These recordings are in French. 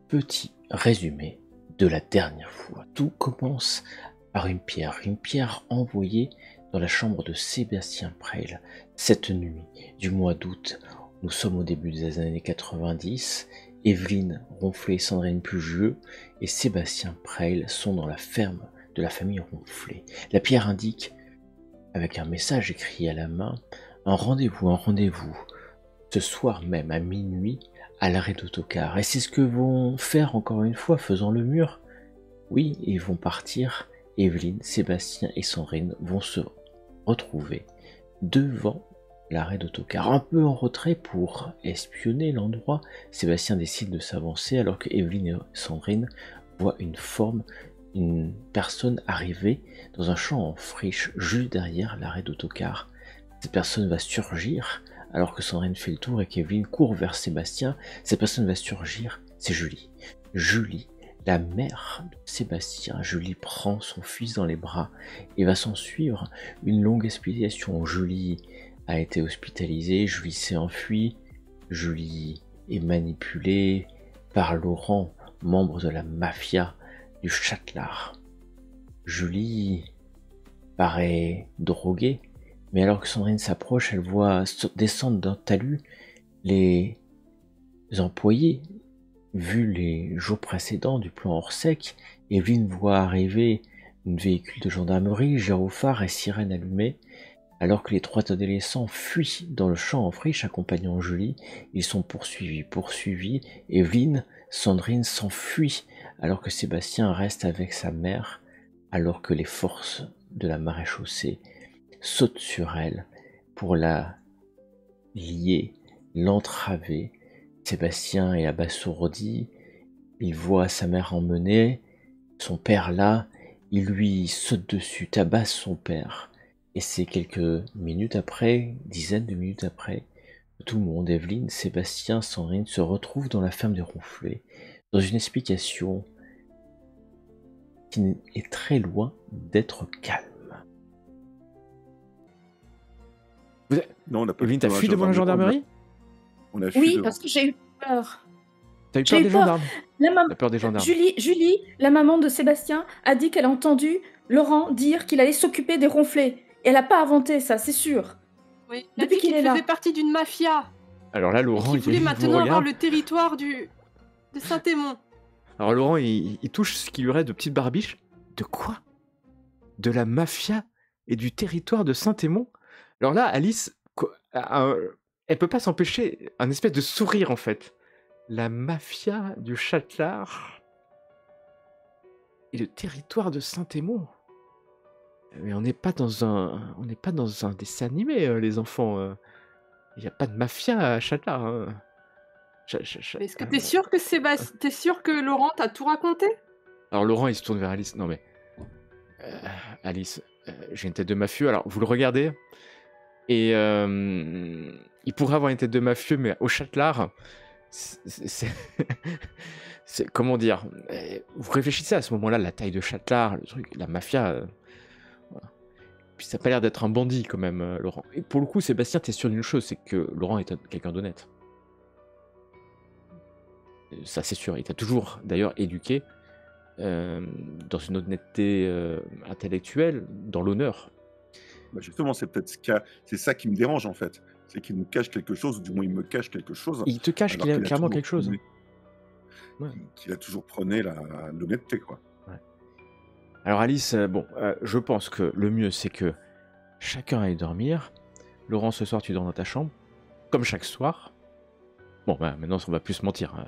Petit résumé de la dernière fois. Tout commence par une pierre envoyée dans la chambre de Sébastien Preil cette nuit du mois d'août. Nous sommes au début des années 90. Evelyne Ronflé, Sandrine Pugieux et Sébastien Preil sont dans la ferme de la famille Ronflé. La pierre indique, avec un message écrit à la main, un rendez-vous, ce soir même à minuit, à l'arrêt d'autocar. Et c'est ce que vont faire encore une fois, faisant le mur. Oui, ils vont partir. Evelyne, Sébastien et Sandrine vont se retrouver devant l'arrêt d'autocar, un peu en retrait pour espionner l'endroit. Sébastien décide de s'avancer alors que Evelyne et Sandrine voient une personne arriver dans un champ en friche juste derrière l'arrêt d'autocar. Cette personne va surgir alors que Sandrine fait le tour et qu'Evelyne court vers Sébastien. Cette personne va surgir, c'est Julie. Julie, la mère de Sébastien. Julie prend son fils dans les bras et va s'en suivre une longue explication. Julie a été hospitalisée, Julie s'est enfuie, Julie est manipulée par Laurent, membre de la mafia du Châtelard. Julie paraît droguée, mais alors que Sandrine s'approche, elle voit descendre d'un talus les employés. Vu les jours précédents du plan Orsec, Evelyne voit arriver un véhicule de gendarmerie, gyrophare et sirène allumée. Alors que les trois adolescents fuient dans le champ en friche accompagnant Julie, ils sont poursuivis. Evelyne, Sandrine s'enfuit alors que Sébastien reste avec sa mère, alors que les forces de la maréchaussée sautent sur elle pour la lier, l'entraver. Sébastien est abasourdi, il voit sa mère emmenée, son père là, il lui saute dessus, tabasse son père. Et c'est quelques minutes après, dizaines de minutes après, tout le monde, Evelyne, Sébastien, Sandrine, se retrouvent dans la ferme des Ronflés, dans une explication qui est très loin d'être calme. Non, on a pas Evelyne, t'as fui devant la gendarmerie? On a fui Oui, devant. parce que j'ai eu peur. T'as eu J'ai peur eu des peur. gendarmes? La T'as peur des gendarmes? Julie, la maman de Sébastien, a dit qu'elle a entendu Laurent dire qu'il allait s'occuper des ronflés. Et elle n'a pas inventé ça, c'est sûr. Oui, il a Depuis dit qu'il qu'il est là. faisait partie d'une mafia Alors là, et Laurent, qu'il voulait vous maintenant avoir regarde. le territoire de Saint-Émond. Alors Laurent, il touche ce qui lui reste de petites barbiches. De quoi? De la mafia et du territoire de Saint-Émond? Alors là, Alice, elle peut pas s'empêcher un espèce de sourire en fait. La mafia du Châtelard et le territoire de Saint-Émond. Mais on n'est pas dans un dessin animé, les enfants. Il n'y a pas de mafia à Châtelard. Hein. Mais est-ce que t'es sûr que t'es sûr que Laurent t'a tout raconté? Alors Laurent, il se tourne vers Alice. Non mais Alice, j'ai une tête de mafieux. Alors vous le regardez et il pourrait avoir une tête de mafieux, mais au Châtelard, c'est comment dire, vous réfléchissez à ce moment-là, la taille de Châtelard, le truc, la mafia. Voilà. Puis ça n'a pas l'air d'être un bandit quand même, Laurent. Et pour le coup, Sébastien, t'es sûr d'une chose, c'est que Laurent est quelqu'un d'honnête. Ça, c'est sûr. Il t'a toujours, d'ailleurs, éduqué dans une honnêteté intellectuelle, dans l'honneur. Bah justement, c'est peut-être c'est ça qui me dérange en fait. C'est qu'il nous cache quelque chose, ou du moins il me cache quelque chose. Il te cache qu'il a clairement quelque chose. Ouais. Qu'il a toujours prôné l'honnêteté, quoi. Ouais. Alors Alice, je pense que le mieux, c'est que chacun aille dormir. Laurent, ce soir, tu dors dans ta chambre, comme chaque soir. Bon, bah, maintenant, on va plus se mentir.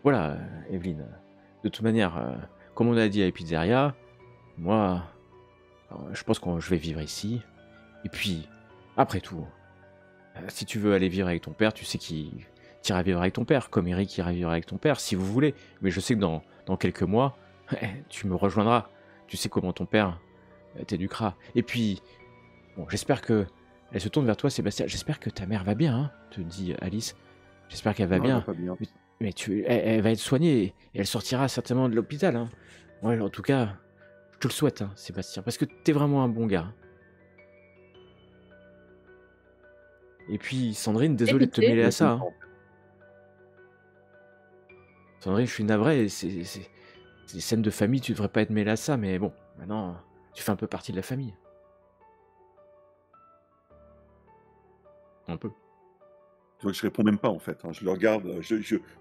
Voilà, Evelyne. De toute manière, comme on a dit à Pizzeria, moi, je pense que je vais vivre ici. Et puis, après tout, si tu veux aller vivre avec ton père, tu sais qu'il ira vivre avec ton père, comme Eric ira vivre avec ton père, si vous voulez. Mais je sais que dans quelques mois, tu me rejoindras. Tu sais comment ton père t'éduquera. Et puis, bon, j'espère que... Elle se tourne vers toi, Sébastien. J'espère que ta mère va bien, hein, te dit Alice. J'espère qu'elle va bien. Elle va pas bien. Mais elle va être soignée et elle sortira certainement de l'hôpital. Hein. Ouais, en tout cas, je te le souhaite, hein, Sébastien, parce que t'es vraiment un bon gars. Et puis, Sandrine, désolé de te mêler à ça. Hein. Sandrine, je suis navré, c'est des scènes de famille, tu devrais pas être mêlé à ça, mais bon, maintenant, tu fais un peu partie de la famille. Un peu. Tu vois que je réponds même pas en fait, hein. Je le regarde,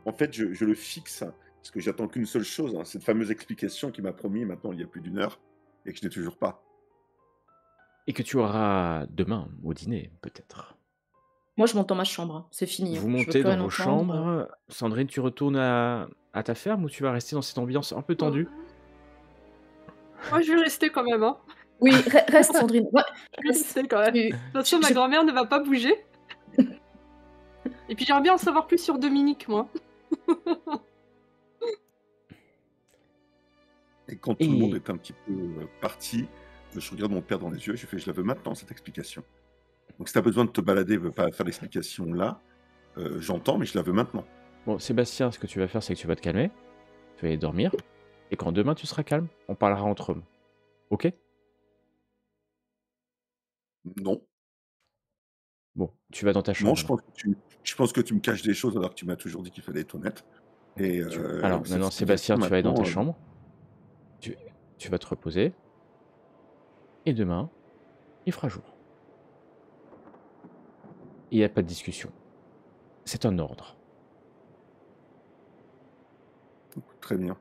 en fait, je le fixe, hein, parce que j'attends qu'une seule chose, hein, cette fameuse explication qu'il m'a promis maintenant il y a plus d'1 heure et que je n'ai toujours pas. Et que tu auras demain au dîner, peut-être. Moi, je monte dans ma chambre, hein. C'est fini, Vous hein. Je veux montez plus dans rien vos entendre. chambres. Sandrine, tu retournes à ta ferme ou tu vas rester dans cette ambiance un peu tendue? Moi, je vais rester quand même, hein. Oui, reste, Sandrine. Ouais, Je vais reste. rester quand même. De toute façon, ma grand-mère ne va pas bouger. Et puis, j'aimerais bien en savoir plus sur Dominique, moi. Et quand tout le monde Et est un petit peu parti, je regarde mon père dans les yeux, je fais, je la veux maintenant cette explication. Donc si tu as besoin de te balader, veux pas faire l'explication là, j'entends, mais je la veux maintenant. bon, Sébastien, ce que tu vas faire, c'est que tu vas te calmer, tu vas aller dormir, et quand demain tu seras calme, on parlera entre hommes. Ok? Non, Bon, tu vas dans ta non, chambre. je pense que tu me caches des choses alors que tu m'as toujours dit qu'il fallait être honnête. Et Alors, cette maintenant, explication, Sébastien, tu vas aller dans ta maintenant, chambre, tu vas te reposer, et demain, il fera jour. Il n'y a pas de discussion. C'est un ordre. très bien.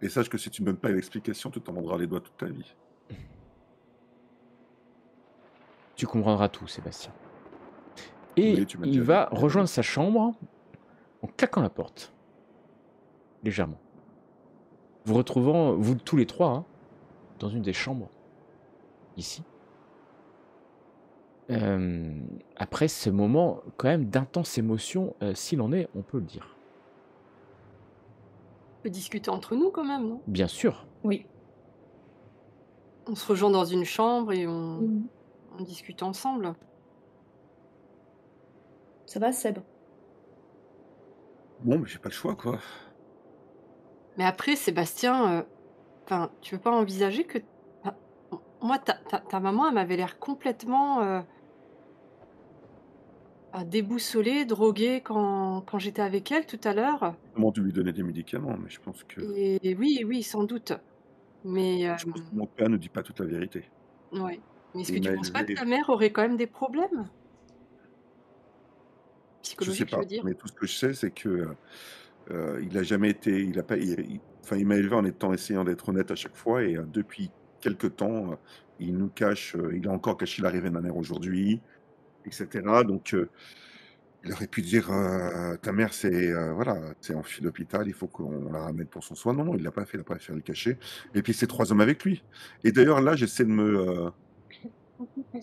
Et sache que si tu me donnes pas l'explication, tu t'en mordras les doigts toute ta vie. Tu comprendras tout, Sébastien. Et Oui, tu m'as déjà il dit. va rejoindre sa chambre en claquant la porte. Légèrement. Vous retrouvant, vous tous les trois, hein, dans une des chambres, ici. Après ce moment, quand même, d'intense émotion, s'il en est, on peut le dire. On peut discuter entre nous, quand même, non? Bien sûr. Oui. On se rejoint dans une chambre et Mhm. on discute ensemble. Ça va, Seb? Bon, mais j'ai pas le choix, quoi. Mais après, Sébastien, enfin, tu veux pas envisager que... enfin, moi, ta maman, elle m'avait l'air complètement déboussolée, droguée quand j'étais avec elle tout à l'heure. Comment tu lui donner des médicaments, mais je pense que Et oui, oui, sans doute. Mais je pense que mon père ne dit pas toute la vérité. ouais. Mais est-ce Et que il tu m'a penses pas que élevé, ta mère aurait quand même des problèmes? je sais Psychologiques, je pas, veux dire. mais tout ce que je sais, c'est que il a jamais été, il a pas, enfin, il m'a élevé en essayant d'être honnête à chaque fois, et depuis quelque temps, il nous cache, il a encore caché l'arrivée de ma mère aujourd'hui, etc. Donc, il aurait pu dire, ta mère, c'est voilà, c'est en file d'hôpital, il faut qu'on la ramène pour son soin. Non, non, il l'a pas fait, il a pas fait le cacher. Et puis, c'est 3 hommes avec lui. Et d'ailleurs, là, j'essaie de me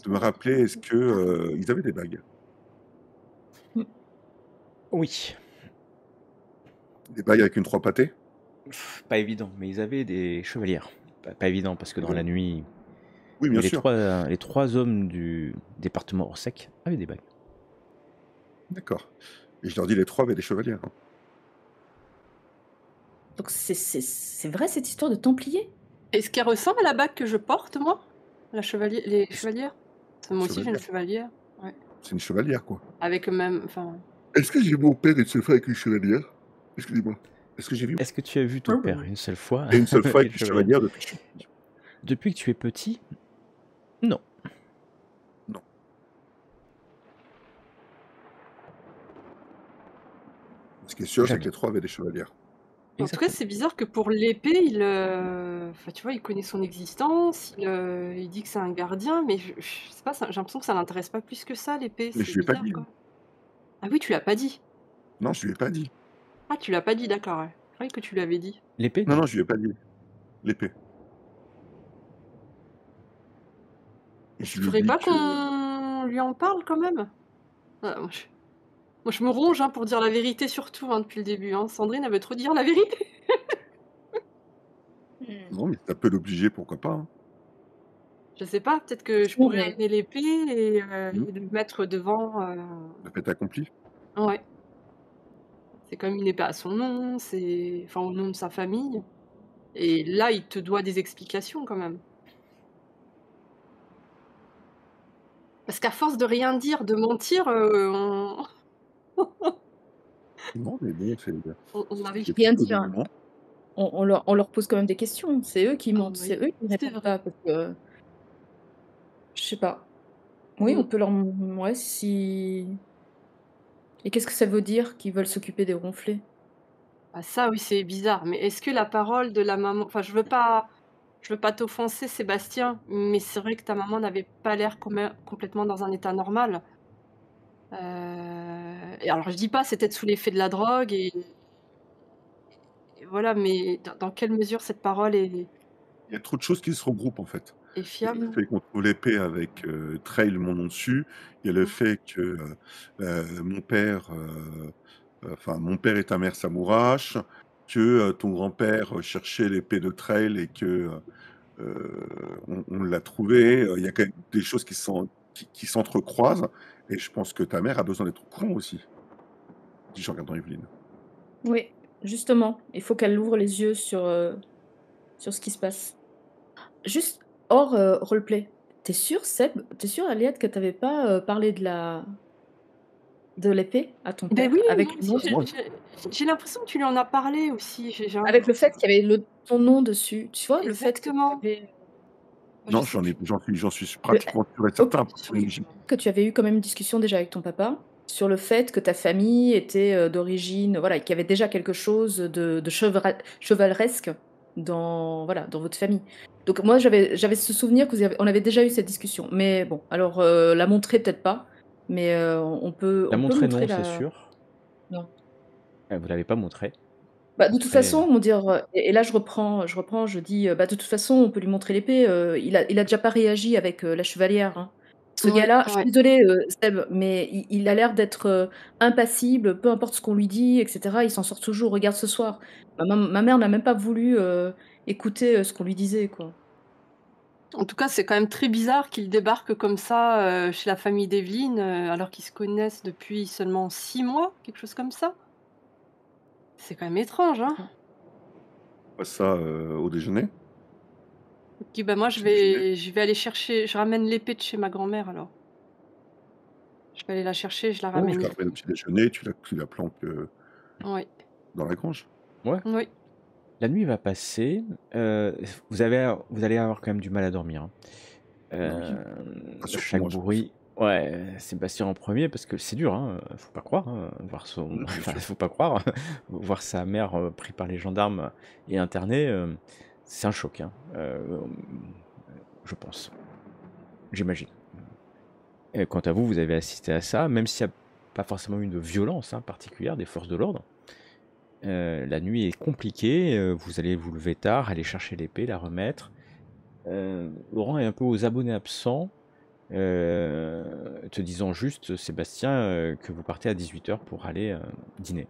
rappeler, est-ce que ils avaient des bagues? Oui. Des bagues avec une 3 pâtée? Pas évident, mais ils avaient des chevalières. Pas évident, parce que dans la nuit... Oui, bien Mais sûr. les trois hommes du département Orsec avaient des bagues. D'accord. Et je leur dis, les 3 avaient des chevalières, hein. Donc c'est vrai cette histoire de Templier? Est-ce qu'elle ressemble à la bague que je porte, moi? Les chevalières? Parce que moi aussi, j'ai une Chevalière. chevalière. Ouais. C'est une chevalière, quoi. Avec même... Enfin... Est-ce que j'ai vu mon père une seule fois avec une chevalière? Excusez-moi. Est-ce que j'ai vu Est-ce que tu as vu ton père une seule fois une seule fois avec avec une une chevalière? chevalière depuis que je suis petit? Depuis que tu es petit? Non. Non. Ce qui est sûr, c'est Jamais. que les 3 avaient des chevalières. En tout cas, c'est bizarre que pour l'épée, enfin, tu vois, il connaît son existence, il dit que c'est un gardien, mais je sais pas, j'ai l'impression que ça l'intéresse pas plus que ça, l'épée. Mais C'est je lui ai pas bizarre, dit, quoi. hein. Ah oui, tu l'as pas dit. Non, je lui ai pas dit. Ah, tu l'as pas dit, d'accord, ouais. Je croyais que tu l'avais dit. L'épée? Non, non, je lui ai pas dit. L'épée. Et Tu je lui ai voudrais dit pas que qu'on lui en parle quand même? Moi, je me ronge hein, pour dire la vérité surtout hein, depuis le début. Hein. Sandrine, elle veut trop dire la vérité. non, mais ça peut l'obliger, pourquoi pas, hein. Je sais pas, peut-être que je pourrais amener l'épée et le mettre devant. Le fait accompli. Ouais. C'est quand même une épée à son nom, c'est enfin au nom de sa famille. Et là, il te doit des explications quand même. Parce qu'à force de rien dire, de mentir, Non, mais bon, On arrive. c'est Rien plutôt dit, des hein. éléments. On leur pose quand même des questions. C'est eux qui Ah mentent, c'est oui, eux qui ne c'est répondent vrai. pas parce que je sais pas. Oui, on Mm. peut leur ouais, si et qu'est-ce que ça veut dire qu'ils veulent s'occuper des ronflés? Ah ça oui, c'est bizarre, mais est-ce que la parole de la maman enfin je veux pas t'offenser Sébastien, mais c'est vrai que ta maman n'avait pas l'air complètement dans un état normal. Et alors je dis pas c'est peut-être sous l'effet de la drogue et voilà, mais dans quelle mesure cette parole est Il y a trop de choses qui se regroupent, en fait. est Il y a le fiable? fait qu'on trouve l'épée avec, Trail, mon nom dessus. Il y a le Mmh. fait que, mon père, enfin, mon père et ta mère s'amourachent, que, ton grand-père, cherchait l'épée de Trail et que, on l'a trouvée. Il y a quand même des choses qui s'entrecroisent et je pense que ta mère a besoin d'être au courant aussi, dis je en regardant Evelyne. Oui, justement, il faut qu'elle ouvre les yeux sur ce qui se passe. Juste hors, roleplay, tu sûr Seb, tu sûr Aliette que tu avais pas, parlé de l'épée à ton Beh oui, père moi avec le aussi nom j'ai l'impression que tu lui en as parlé aussi, j'ai un avec le fait qu'il y avait ton nom dessus, tu vois? Le fait que tu exactement. avais Je Non, sais plus. j'en suis que pratiquement sûr et OK, certain, parce que Oui. que tu avais eu quand même une discussion déjà avec ton papa sur le fait que ta famille était, d'origine voilà, qu'il y avait déjà quelque chose de chevaleresque dans voilà, dans votre famille. Donc moi j'avais ce souvenir que on avait déjà eu cette discussion. Mais bon, alors, la montrer peut-être pas, mais, La on peut montrer, montrer non, c'est la sûr. non. Vous l'avez pas montré. Bah, de toute Après, façon, on dire, et là je dis, «Bah, de toute façon, on peut lui montrer l'épée, il a déjà pas réagi avec, la chevalière, hein». Ce Ouais, gars-là, je suis ouais. désolée, Seb, mais il a l'air d'être, impassible, peu importe ce qu'on lui dit et cetera, il s'en sort toujours. Regarde ce soir, ma mère n'a même pas voulu, écouter, ce qu'on lui disait, quoi. En tout cas, c'est quand même très bizarre qu'il débarque comme ça, chez la famille d'Evelyne, alors qu'ils se connaissent depuis seulement 6 mois, quelque chose comme ça? C'est quand même étrange, hein? On voit ça, au déjeuner. OK, bah, moi Petit déjeuner. je vais aller chercher je ramène l'épée de chez ma grand-mère alors. Je vais aller la chercher, je la Ouais, je ramène la ici. ramène au petit déjeuner, tu la planques, Oui, dans la grange. ouais, oui. la nuit va passer. Vous allez avoir quand même du mal à dormir, hein. Bah oui, enfin, surtout Chaque moi, je pense. bruit, ouais, Sébastien en premier parce que c'est dur, hein, faut pas croire, hein, voir son, Bien enfin, sûr. faut pas croire, voir sa mère pris par les gendarmes et internée, c'est un choc, hein, je pense, j'imagine. Et quant à vous, vous avez assisté à ça, même s'il n'y a pas forcément eu de violence hein, particulière des forces de l'ordre. La nuit est compliquée, vous allez vous lever tard, aller chercher l'épée, la remettre. Laurent est un peu aux abonnés absents, te disant juste, Sébastien, que vous partez à 18h pour aller dîner.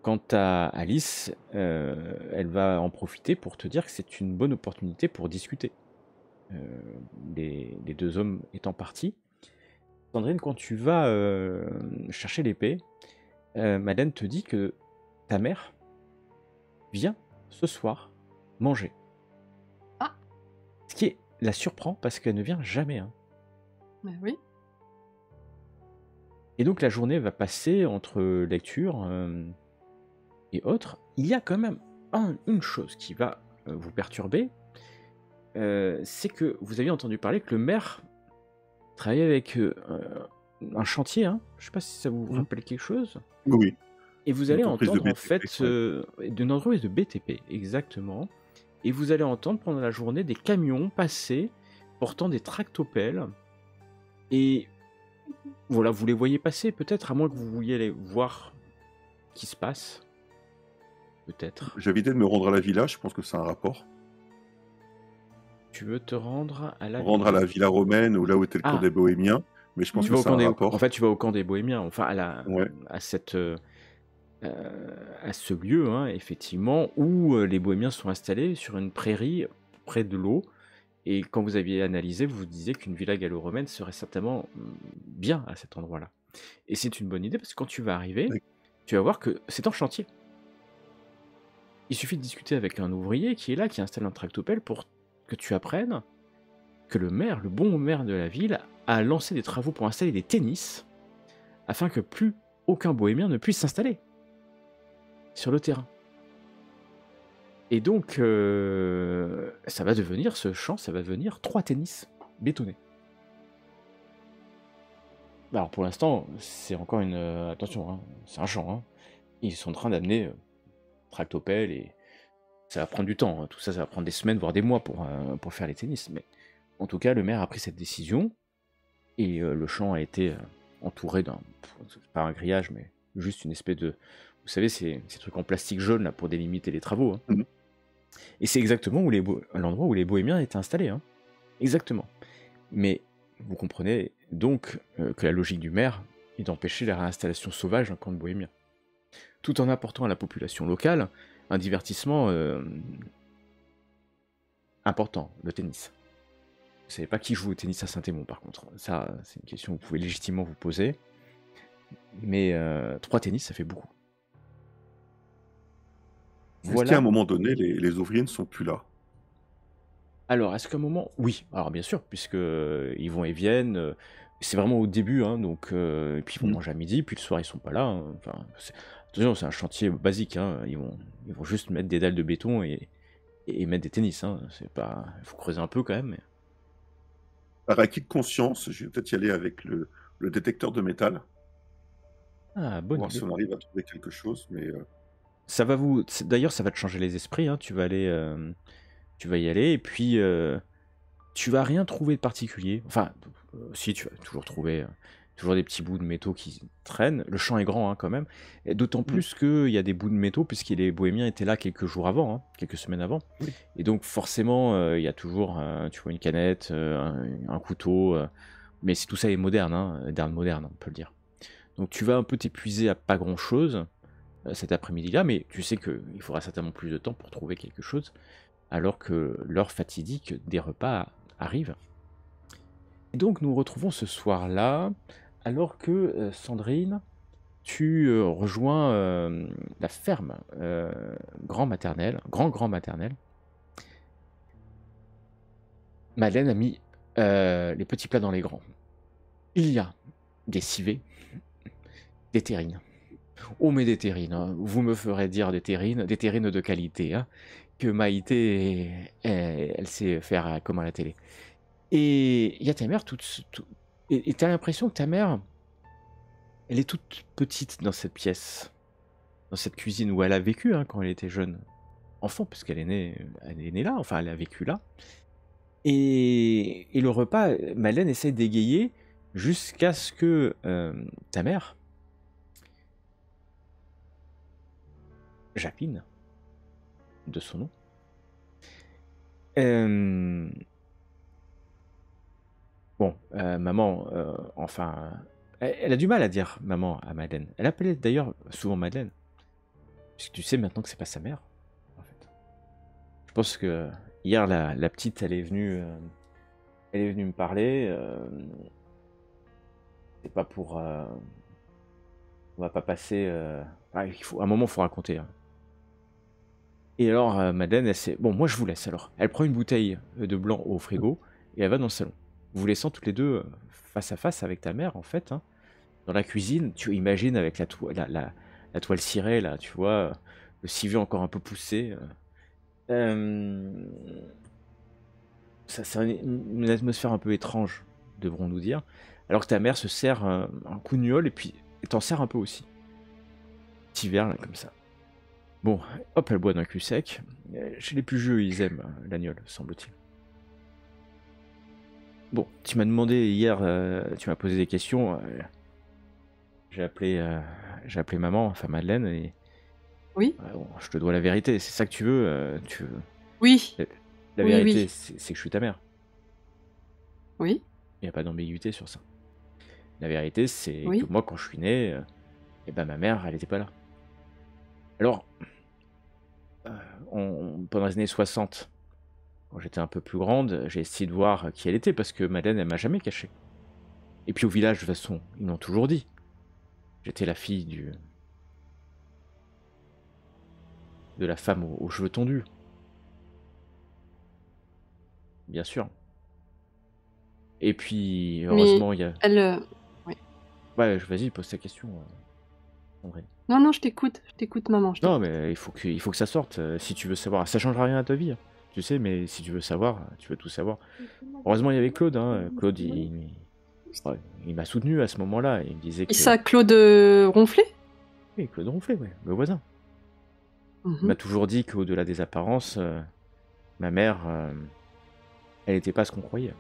Quant à Alice, elle va en profiter pour te dire que c'est une bonne opportunité pour discuter. Les deux hommes étant partis. Sandrine, quand tu vas chercher l'épée, Madeleine te dit que ta mère vient ce soir manger. Ah! Ce qui la surprend parce qu'elle ne vient jamais, hein. Bah, oui. Et donc la journée va passer entre lecture et autres. Il y a quand même une chose qui va vous perturber, c'est que vous aviez entendu parler que le maire travaillait avec un chantier, hein. Je sais pas si ça vous Mmh. rappelle quelque chose. Oui, oui, Et vous une allez entreprise de entendre en BTP, fait ouais. d'une entreprise de BTP, exactement. Et vous allez entendre pendant la journée des camions passer portant des tractopelles. Et voilà, vous les voyez passer peut-être, à moins que vous vouliez aller voir ce qui se passe. Peut-être. J'ai évité de me rendre à la villa, je pense que c'est un rapport. Tu veux te rendre à la Rendre à villa. la villa romaine ou là où était le camp Ah, des Bohémiens, mais je pense tu que vas au c'est un camp des... En rapport. fait, tu vas au camp des Bohémiens, enfin Ouais. à ce lieu, hein, effectivement, où les Bohémiens sont installés sur une prairie près de l'eau. Et quand vous aviez analysé, vous vous disiez qu'une villa gallo-romaine serait certainement bien à cet endroit-là. Et c'est une bonne idée parce que quand tu vas arriver, Oui. tu vas voir que c'est en chantier. Il suffit de discuter avec un ouvrier qui est là, qui installe un tractopelle pour que tu apprennes que le maire, le bon maire de la ville, a lancé des travaux pour installer des tennis afin que plus aucun bohémien ne puisse s'installer. sur le terrain. Et donc, ça va devenir, ce champ, ça va devenir 3 tennis bétonnés. Alors pour l'instant, c'est encore une... attention, hein, c'est un champ. Hein. Ils sont en train d'amener tractopelle et ça va prendre du temps. Hein. Tout ça, ça va prendre des semaines, voire des mois pour faire les tennis. Mais en tout cas, le maire a pris cette décision et le champ a été entouré d'un... pas un grillage, mais juste une espèce de... Vous savez, ces trucs en plastique jaune là, pour délimiter les travaux. Hein. Mhm. Et c'est exactement l'endroit où les bohémiens étaient installés. Hein. Exactement. Mais vous comprenez donc que la logique du maire est d'empêcher la réinstallation sauvage d'un camp de bohémiens, tout en apportant à la population locale un divertissement important, le tennis. Vous savez pas qui joue au tennis à Saint-Émond, par contre. Ça, c'est une question que vous pouvez légitimement vous poser. Mais 3 tennis, ça fait beaucoup. Est-ce qu'à un moment donné, les ouvriers ne sont plus là? Alors, est-ce qu'à un moment... Oui, alors bien sûr, puisque ils vont et viennent. C'est vraiment au début, hein, donc... et puis ils vont Mhm. manger à midi, puis le soir, ils sont pas là. Hein. Enfin, attention, c'est un chantier basique. Hein. Ils vont juste mettre des dalles de béton et mettre des tennis. Hein. C'est pas... Il faut creuser un peu quand même. Mais... Par acquis de conscience, je vais peut-être y aller avec le détecteur de métal, Ah, bonne voir idée. si on arrive à trouver quelque chose, mais Ça va vous... D'ailleurs, ça va te changer les esprits. Hein. Tu vas y aller, et puis tu vas rien trouver de particulier. Enfin, si, tu vas toujours trouver toujours des petits bouts de métaux qui traînent. Le champ est grand hein, quand même. Et d'autant plus qu'il y a des bouts de métaux, puisque les bohémiens étaient là quelques jours avant, hein, quelques semaines avant. Oui. Et donc forcément, il y a toujours, tu vois, une canette, un couteau. Mais tout ça est moderne, hein, moderne, on peut le dire. Donc tu vas un peu t'épuiser à pas grand-chose cet après-midi-là, mais tu sais qu'il faudra certainement plus de temps pour trouver quelque chose, alors que l'heure fatidique des repas arrive. Et donc nous nous retrouvons ce soir-là, alors que Sandrine, tu rejoins la ferme grand-maternelle. Madeleine a mis les petits plats dans les grands. Il y a des civets, des terrines. Oh mais des terrines, hein. Vous me ferez dire des terrines de qualité, hein, que Maïté, elle sait faire comme à la télé. Et il y a ta mère et t'as l'impression que ta mère, elle est toute petite dans cette pièce, dans cette cuisine où elle a vécu hein, quand elle était jeune enfant, parce qu'elle est née là, enfin elle a vécu là. Et le repas, Madeleine essaie d'égayer jusqu'à ce que ta mère, Jacqueline, de son nom, maman, enfin, elle a du mal à dire maman à Madeleine. Elle appelait d'ailleurs souvent Madeleine, puisque tu sais maintenant que c'est pas sa mère, en fait. Je pense que hier la petite, elle est venue me parler. C'est pas pour, on va pas passer. À un moment, il faut raconter. Hein. Et alors, Madeleine, bon, moi je vous laisse alors. Elle prend une bouteille de blanc au frigo et elle va dans le salon. Vous laissant toutes les deux face à face avec ta mère, en fait. Hein. Dans la cuisine, tu imagines avec la toile cirée, là, tu vois, le civet encore un peu poussé. C'est une atmosphère un peu étrange, devrons-nous dire. Alors que ta mère se sert un coup de gnôle et puis t'en sert un peu aussi. Petit verre, là, comme ça. Bon, hop, elle boit d'un cul sec. Chez les plus vieux, ils aiment l'agnole, semble-t-il. Bon, tu m'as demandé hier, tu m'as posé des questions. J'ai appelé maman, enfin Madeleine, et... Oui. Bon, je te dois la vérité, c'est ça que tu veux, Oui. La Oui, vérité, oui. c'est que je suis ta mère. Oui. Il n'y a pas d'ambiguïté sur ça. La vérité, c'est Oui. que moi, quand je suis né, ma mère, elle n'était pas là. Alors, pendant les années 60, quand j'étais un peu plus grande, j'ai essayé de voir qui elle était, parce que Madeleine, elle m'a jamais caché. Et puis au village, de toute façon, ils m'ont toujours dit. J'étais la fille de la femme aux cheveux tondus. Bien sûr. Et puis, heureusement, il y a... Elle... Oui. Ouais, vas-y, pose ta question, André. Non, je t'écoute, maman, je Non, t'écoute. mais il faut que ça sorte. Si tu veux savoir, ça changera rien à ta vie, hein. Tu sais, mais si tu veux savoir, tu veux tout savoir. Heureusement, il y avait Claude, hein. Claude, ouais, il m'a soutenu à ce moment-là. Il me disait Et que. ça, Claude Ronflet? Oui, Claude Ronflet, ouais, le voisin. Il Mhm. m'a toujours dit qu'au-delà des apparences, ma mère, elle n'était pas ce qu'on croyait.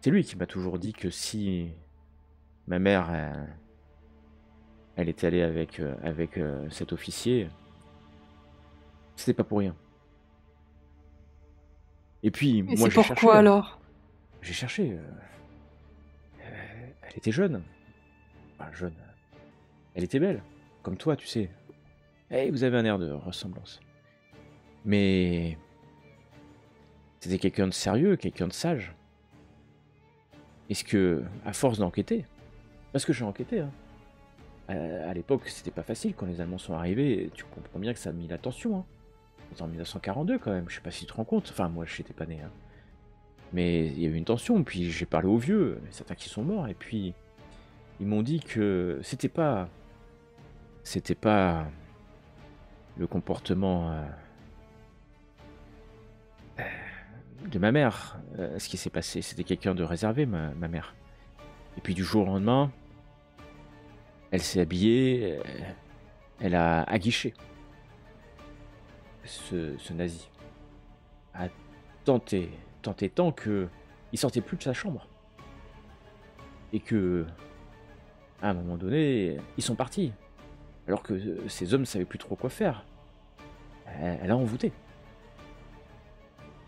C'est lui qui m'a toujours dit que si ma mère, elle était allée avec cet officier, c'était pas pour rien. Et puis, Et moi, c'est pourquoi alors? J'ai cherché. Elle était jeune. Enfin, jeune. Elle était belle. Comme toi, tu sais. Et vous avez un air de ressemblance. Mais c'était quelqu'un de sérieux, quelqu'un de sage. Est-ce que, à force d'enquêter, parce que j'ai enquêté, hein, à l'époque, c'était pas facile quand les Allemands sont arrivés. Tu comprends bien que ça a mis l'attention. Hein. C'était en 1942 quand même. Je sais pas si tu te rends compte. Enfin, moi, je n'étais pas né. Hein. Mais il y a eu une tension. Puis j'ai parlé aux vieux, certains qui sont morts. Et puis ils m'ont dit que c'était pas le comportement de ma mère. Ce qui s'est passé, c'était quelqu'un de réservé, ma mère. Et puis du jour au lendemain, elle s'est habillée, elle a aguiché ce nazi. A tenté tant que il sortait plus de sa chambre. Et que, à un moment donné, ils sont partis. Alors que ces hommes ne savaient plus trop quoi faire. Elle a envoûté.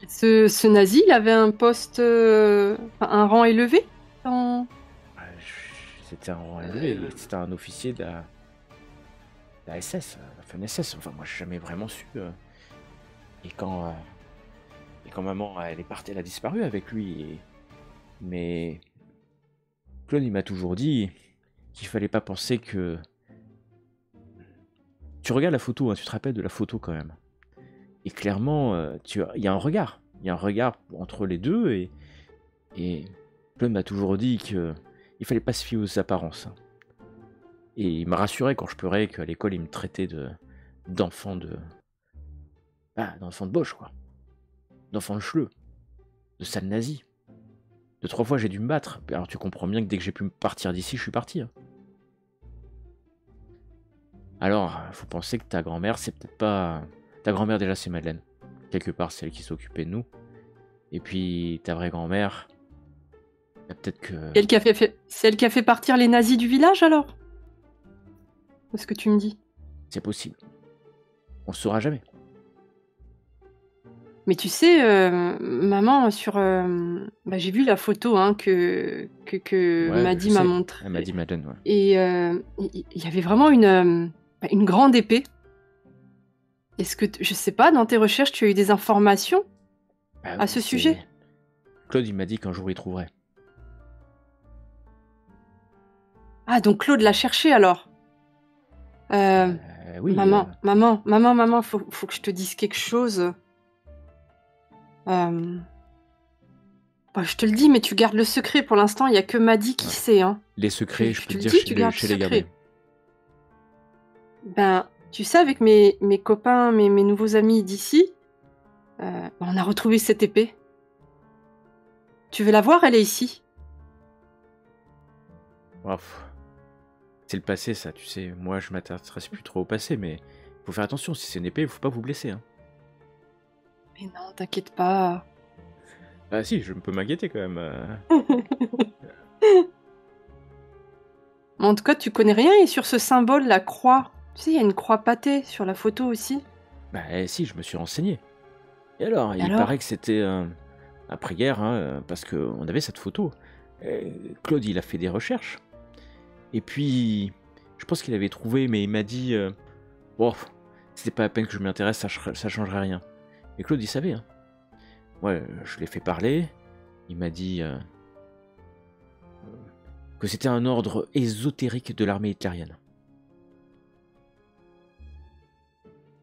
Ce nazi, il avait un poste, un rang élevé dans... C'était un rang élevé, c'était un officier de la SS, la FNSS. Enfin, moi, j'ai jamais vraiment su. Et quand maman, elle est partie, elle a disparu avec lui. Mais Claude, il m'a toujours dit qu'il fallait pas penser que... Tu regardes la photo, hein, tu te rappelles de la photo quand même. Et clairement, il y a un regard. Il y a un regard entre les deux. Et Claude m'a toujours dit qu'il fallait pas se fier aux apparences. Hein. Et il m'a rassuré quand je pleurais qu'à l'école, il me traitait d'enfant de... Ah, d'enfant de Boche, quoi. D'enfant de chleux. De sale nazi. 2-3 fois, j'ai dû me battre. Alors tu comprends bien que dès que j'ai pu partir d'ici, je suis parti. Hein. Alors, faut penser que ta grand-mère, c'est peut-être pas... Ta grand-mère, déjà, c'est Madeleine. Quelque part, c'est elle qui s'occupait de nous. Et puis, ta vraie grand-mère... Peut-être que... C'est elle qui a fait partir les nazis du village, alors? C'est ce que tu me dis. C'est possible. On le saura jamais. Mais tu sais, maman, sur... j'ai vu la photo hein, que Ouais, Maddy je m'a sais. montrée. Elle m'a dit Madeleine, ouais. Et il y avait vraiment une grande épée. Est-ce que, je sais pas, dans tes recherches, tu as eu des informations Bah à oui, ce sujet? Claude, il m'a dit qu'un jour, il trouverait. Ah, donc Claude l'a cherché, alors? Oui. Maman, faut que je te dise quelque chose. Je te le dis, mais tu gardes le secret. Pour l'instant, il n'y a que Maddy qui Ouais. sait. Hein. Les secrets, je peux te te le dire, dis, tu gardes chez le les secret. gamins. Tu sais, avec mes copains, mes nouveaux amis d'ici, on a retrouvé cette épée. Tu veux la voir? Elle est ici. Oh, c'est le passé, ça, tu sais. Moi, je m'intéresse plus trop au passé, mais faut faire attention. Si c'est une épée, faut pas vous blesser. Hein. Mais non, t'inquiète pas. Ah si, je peux m'inquiéter quand même. Mais en tout cas, tu connais rien. Et sur ce symbole, la croix, tu sais, il y a une croix pâtée sur la photo aussi. Si, je me suis renseigné. Et alors, il alors paraît que c'était après-guerre, hein, parce qu'on avait cette photo. Claude, il a fait des recherches. Et puis, je pense qu'il avait trouvé, mais il m'a dit... bon, c'était pas la peine que je m'y intéresse, ça changerait rien. Et Claude, il savait. Hein. Ouais, je l'ai fait parler. Il m'a dit que c'était un ordre ésotérique de l'armée hitlérienne.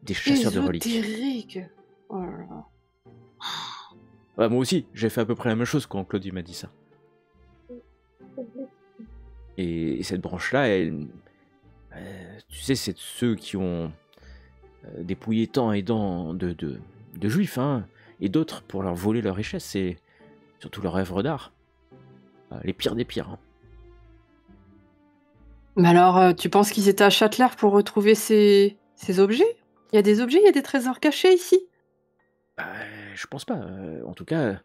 Des chasseurs de reliques. Ésotérique. Oh là là. Moi aussi, j'ai fait à peu près la même chose quand Claude il m'a dit ça. Et cette branche-là, tu sais, c'est de ceux qui ont dépouillé tant et tant de juifs, hein, et d'autres pour leur voler leur richesse. C'est surtout leurs œuvres d'art. Les pires des pires, hein. Mais alors, tu penses qu'ils étaient à Châtelard pour retrouver ces objets? Il y a des objets, il y a des trésors cachés ici? Bah, je pense pas. En tout cas,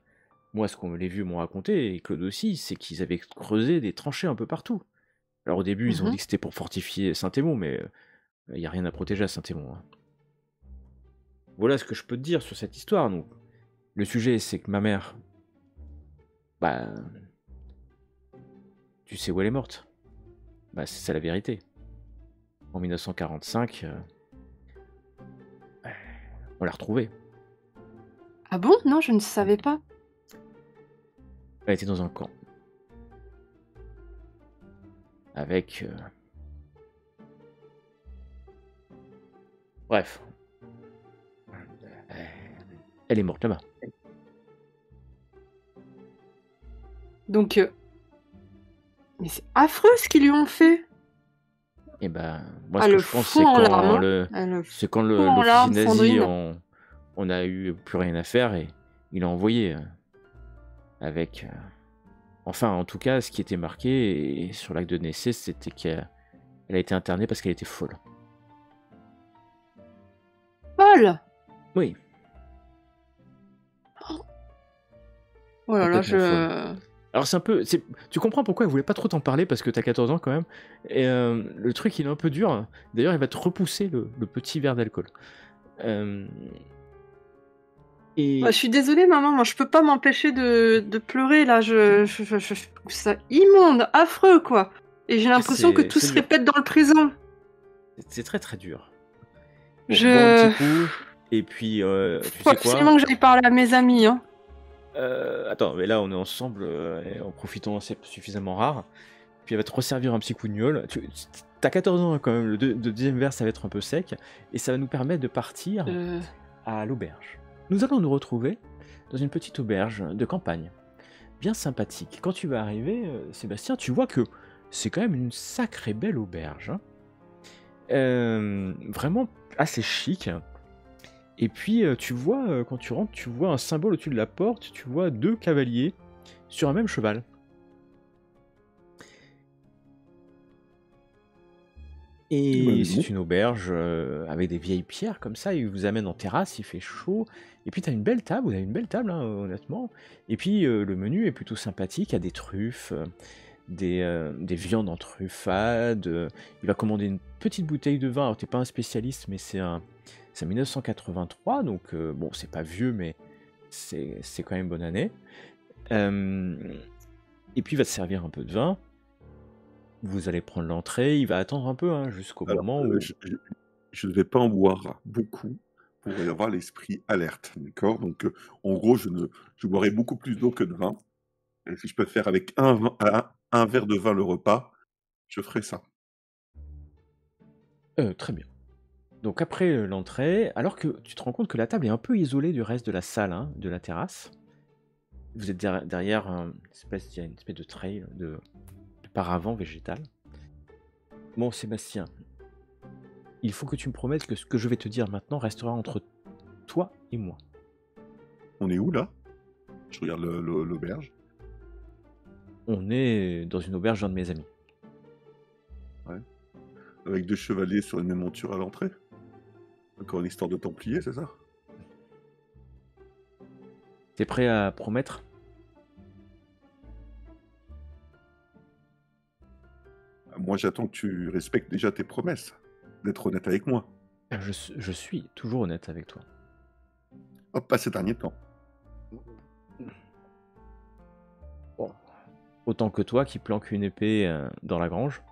moi, ce qu'on les vieux m'ont raconté, et Claude aussi, c'est qu'ils avaient creusé des tranchées un peu partout. Alors au début, ils ont dit que c'était pour fortifier Saint-Émond, mais il n'y a rien à protéger à Saint-Émond, hein. Voilà ce que je peux te dire sur cette histoire. Donc, le sujet, c'est que ma mère, bah, tu sais où elle est morte. Bah, c'est ça la vérité. En 1945, on l'a retrouvée. Ah bon? Non, je ne savais pas. Elle était dans un camp. Avec... Bref. Elle est morte là-bas. Donc, mais c'est affreux ce qu'ils lui ont fait. Et ben, moi, Ah, ce que le je pense, c'est fond en larmes, quand hein. Ah, le c'est quand fond en l'officier larmes, nazi, Sandrine. on a eu plus rien à faire et il a envoyé avec. Enfin, en tout cas, ce qui était marqué sur l'acte de décès, c'était qu'elle a été internée parce qu'elle était folle. Folle! Oui, Oh là là, complètement folle. Alors c'est un peu... Tu comprends pourquoi elle voulait pas trop t'en parler, parce que t'as 14 ans quand même. Et le truc, il est un peu dur. D'ailleurs, il va te repousser le petit verre d'alcool. Et... Je suis désolée, maman, moi je peux pas m'empêcher de pleurer là. Je trouve ça immonde, affreux quoi. Et j'ai l'impression que tout c'est se dur. répète dans le présent. C'est très très dur. Bon, bois un petit coup, et puis tu Faut sais absolument quoi? que j'aille parler à mes amis, hein. Attends, mais là on est ensemble, et en profitant, c'est suffisamment rare. Puis elle va te resservir un petit coup de gnôle. T'as 14 ans hein, quand même, le deuxième verre ça va être un peu sec, et ça va nous permettre de partir à l'auberge. Nous allons nous retrouver dans une petite auberge de campagne, bien sympathique. Quand tu vas arriver, Sébastien, tu vois que c'est quand même une sacrée belle auberge, hein. Vraiment assez chic. Et puis tu vois, quand tu rentres, tu vois un symbole au-dessus de la porte, tu vois 2 cavaliers sur un même cheval. Et c'est une auberge avec des vieilles pierres comme ça, il vous amène en terrasse, il fait chaud. Et puis t'as une belle table, vous avez une belle table, hein, honnêtement. Et puis le menu est plutôt sympathique, il y a des truffes, des viandes en truffade. Il va commander une petite bouteille de vin, alors t'es pas un spécialiste, mais c'est 1983, donc bon, c'est pas vieux, mais c'est quand même bonne année. Et puis il va te servir un peu de vin. Vous allez prendre l'entrée, il va attendre un peu hein, jusqu'au Alors, moment où... je ne vais pas en boire beaucoup pour avoir l'esprit alerte, d'accord? Donc, en gros, je boirai beaucoup plus d'eau que de vin. Et si je peux faire avec un verre de vin le repas, je ferai ça. Très bien. Donc après l'entrée, alors que tu te rends compte que la table est un peu isolée du reste de la salle, hein, de la terrasse. Vous êtes derrière il y a une espèce de trail, de paravent végétal. Bon, Sébastien, il faut que tu me promettes que ce que je vais te dire maintenant restera entre toi et moi. On est où là? Je regarde l'auberge. On est dans une auberge d'un de mes amis. Ouais. Avec 2 chevaliers sur une même monture à l'entrée? Encore une histoire de Templiers, c'est ça? T'es prêt à promettre? Moi, j'attends que tu respectes déjà tes promesses, d'être honnête avec moi. Je suis toujours honnête avec toi. Hop, pas ces derniers temps. Bon. Autant que toi qui planque une épée dans la grange.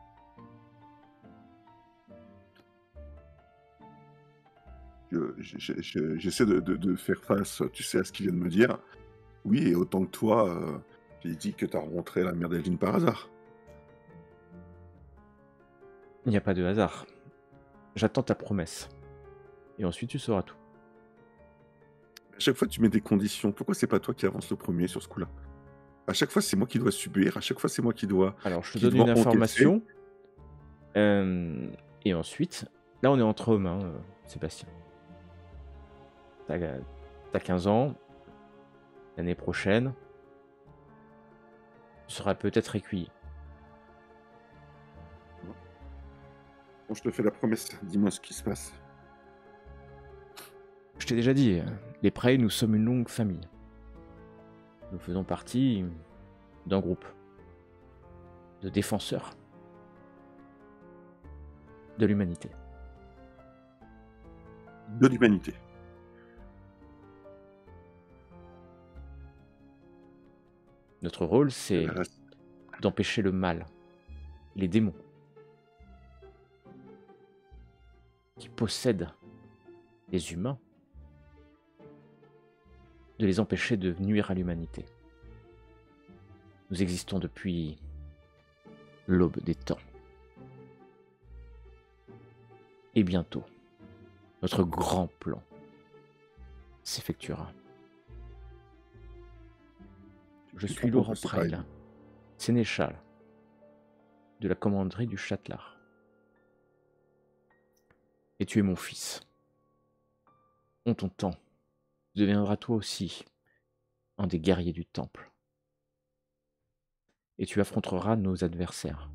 J'essaie de faire face, tu sais, à ce qu'il vient de me dire. Oui, et autant que toi, j'ai dit que tu as rencontré la mère d'Evelyne par hasard. Il n'y a pas de hasard. J'attends ta promesse. Et ensuite, tu sauras tout. À chaque fois, tu mets des conditions. Pourquoi c'est pas toi qui avance le premier sur ce coup-là? À chaque fois, c'est moi qui dois subir. À chaque fois, c'est moi Alors, je te qui donne dois une encaisser. information. Et ensuite, là, on est entre hommes, hein, Sébastien. T'as 15 ans. L'année prochaine, tu seras peut-être écuyer. Bon, je te fais la promesse. Dis-moi ce qui se passe. Je t'ai déjà dit, les Prey, nous sommes une longue famille. Nous faisons partie d'un groupe de défenseurs de l'humanité. De l'humanité. Notre rôle, De c'est la race. d'empêcher le mal, les démons qui possèdent les humains, de les empêcher de nuire à l'humanité. Nous existons depuis l'aube des temps. Et bientôt, notre grand plan s'effectuera. Je Tu suis te rends compte Laurent que c'est pas Preil, évident. sénéchal de la commanderie du Châtelard. Et tu es mon fils. En ton temps, tu deviendras toi aussi un des guerriers du temple. Et tu affronteras nos adversaires.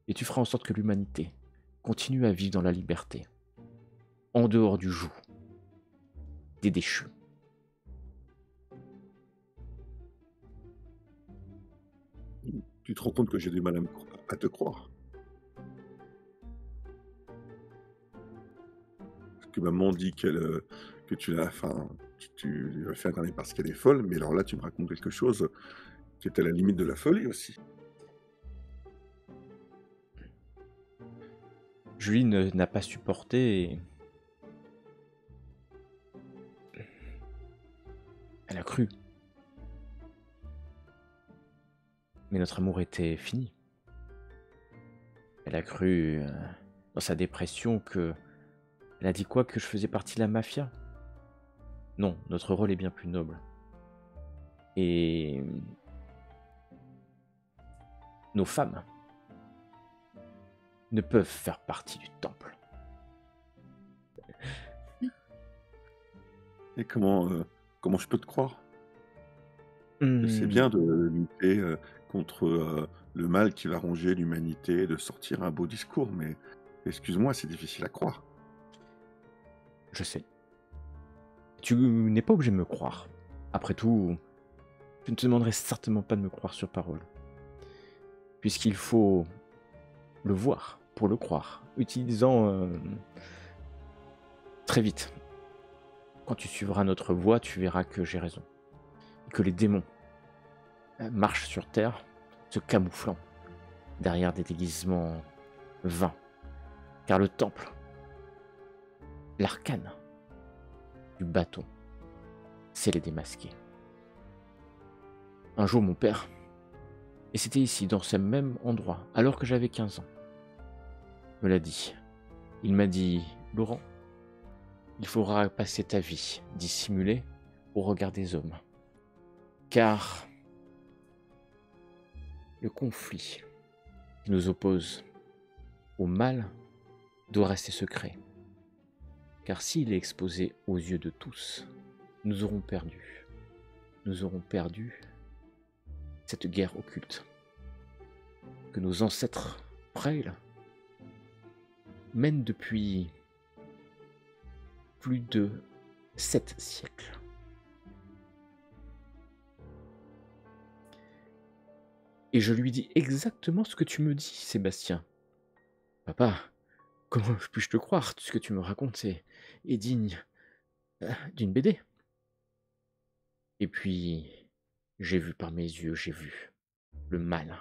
Et tu feras en sorte que l'humanité continue à vivre dans la liberté, en dehors du joug des déchus. Tu te rends compte que j'ai du mal à te croire. Parce que maman dit que tu l'as, enfin, tu l'as fait interner parce qu'elle est folle, mais alors là, tu me racontes quelque chose qui est à la limite de la folie aussi. Julie n'a pas supporté et elle a cru. Mais notre amour était fini. Elle a cru dans sa dépression que... Elle a dit quoi? Que je faisais partie de la mafia? Non, notre rôle est bien plus noble. Et nos femmes ne peuvent faire partie du temple. Et comment je peux te croire? C'est bien de lutter contre le mal qui va ronger l'humanité, de sortir un beau discours, mais excuse-moi, c'est difficile à croire. Je sais. Tu n'es pas obligé de me croire. Après tout, je ne te demanderai certainement pas de me croire sur parole. Puisqu'il faut le voir pour le croire. Utilisant très vite. Quand tu suivras notre voie, tu verras que j'ai raison. Et que les démons marchent sur terre, se camouflant derrière des déguisements vains. Car le temple, l'arcane du bâton, c'est les démasquer. Un jour, mon père, et c'était ici, dans ce même endroit, alors que j'avais 15 ans, me l'a dit. Il m'a dit, Laurent, il faudra passer ta vie dissimulée au regard des hommes. Car le conflit qui nous oppose au mal doit rester secret. Car s'il est exposé aux yeux de tous, nous aurons perdu. Nous aurons perdu cette guerre occulte que nos ancêtres Preil mènent depuis plus de 7 siècles. Et je lui dis exactement ce que tu me dis, Sébastien. Papa, comment puis-je te croire? Tout ce que tu me racontes est digne d'une BD. Et puis, j'ai vu par mes yeux, j'ai vu le mal.